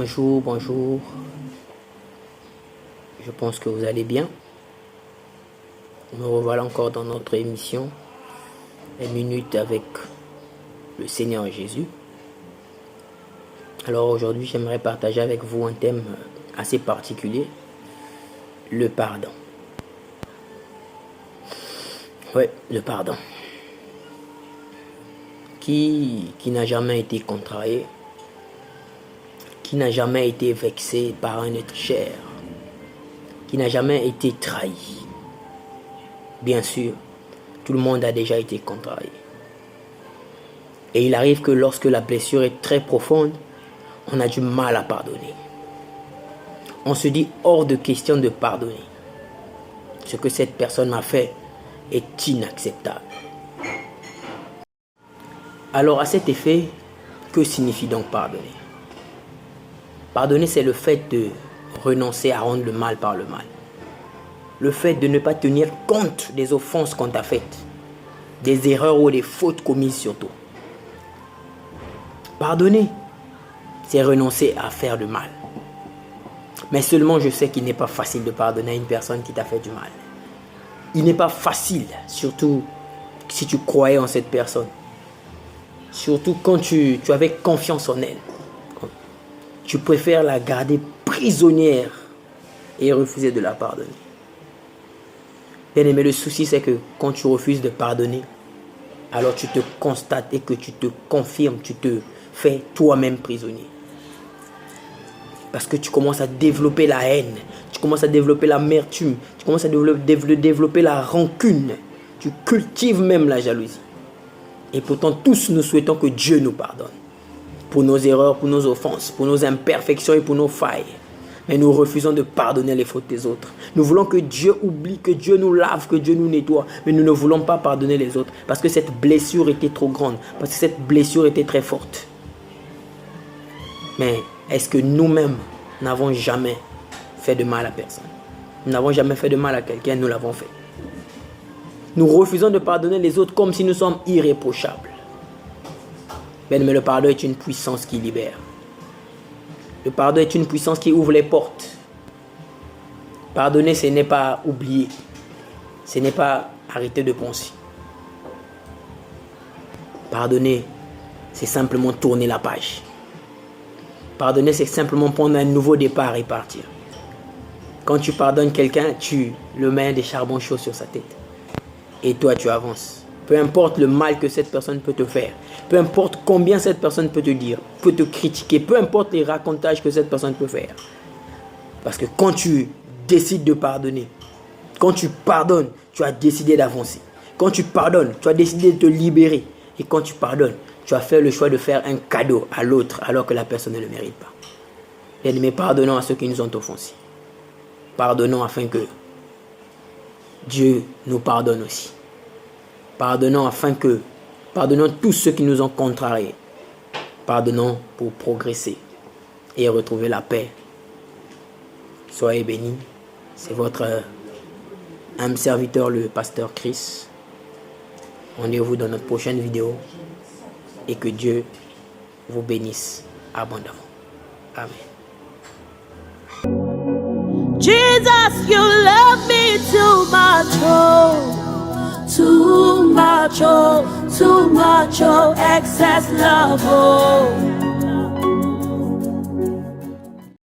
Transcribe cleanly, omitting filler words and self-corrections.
Bonjour, bonjour. Je pense que vous allez bien. Nous revoilà encore dans notre émission, les minutes avec le Seigneur Jésus. Alors aujourd'hui, j'aimerais partager avec vous un thème assez particulier, le pardon. Ouais, le pardon. Qui n'a jamais été contrarié, qui n'a jamais été vexé par un être cher, qui n'a jamais été trahi. Bien sûr, tout le monde a déjà été contrarié. Et il arrive que lorsque la blessure est très profonde, on a du mal à pardonner. On se dit hors de question de pardonner. Ce que cette personne m'a fait est inacceptable. Alors à cet effet, que signifie donc pardonner? Pardonner, c'est le fait de renoncer à rendre le mal par le mal. Le fait de ne pas tenir compte des offenses qu'on t'a faites, des erreurs ou des fautes commises sur toi. Pardonner, c'est renoncer à faire du mal. Mais seulement je sais qu'il n'est pas facile de pardonner à une personne qui t'a fait du mal. Il n'est pas facile, surtout si tu croyais en cette personne. Surtout quand tu avais confiance en elle. Tu préfères la garder prisonnière et refuser de la pardonner. Bien aimé, le souci c'est que quand tu refuses de pardonner, alors tu te constates et que tu te confirmes, tu te fais toi-même prisonnier. Parce que tu commences à développer la haine, tu commences à développer l'amertume, tu commences à développer la rancune, tu cultives même la jalousie. Et pourtant, tous nous souhaitons que Dieu nous pardonne. Pour nos erreurs, pour nos offenses, pour nos imperfections et pour nos failles. Mais nous refusons de pardonner les fautes des autres. Nous voulons que Dieu oublie, que Dieu nous lave, que Dieu nous nettoie. Mais nous ne voulons pas pardonner les autres. Parce que cette blessure était trop grande. Parce que cette blessure était très forte. Mais est-ce que nous-mêmes n'avons jamais fait de mal à personne? Nous n'avons jamais fait de mal à quelqu'un, nous l'avons fait. Nous refusons de pardonner les autres comme si nous sommes irréprochables. Mais le pardon est une puissance qui libère. Le pardon est une puissance qui ouvre les portes. Pardonner, ce n'est pas oublier. Ce n'est pas arrêter de penser. Pardonner, c'est simplement tourner la page. Pardonner, c'est simplement prendre un nouveau départ et partir. Quand tu pardonnes quelqu'un, tu le mets des charbons chauds sur sa tête. Et toi, tu avances. Peu importe le mal que cette personne peut te faire. Peu importe combien cette personne peut te dire, peut te critiquer. Peu importe les racontages que cette personne peut faire. Parce que quand tu décides de pardonner, quand tu pardonnes, tu as décidé d'avancer. Quand tu pardonnes, tu as décidé de te libérer. Et quand tu pardonnes, tu as fait le choix de faire un cadeau à l'autre alors que la personne ne le mérite pas. Bien-aimés, pardonnons à ceux qui nous ont offensés. Pardonnons afin que Dieu nous pardonne aussi. Pardonnons tous ceux qui nous ont contrariés. Pardonnons pour progresser et retrouver la paix. Soyez bénis. C'est votre humble serviteur, le pasteur Chris. Rendez-vous dans notre prochaine vidéo et que Dieu vous bénisse abondamment. Amen. Jesus, you love me too much, oh, too much, oh, too much, oh, excess love, oh.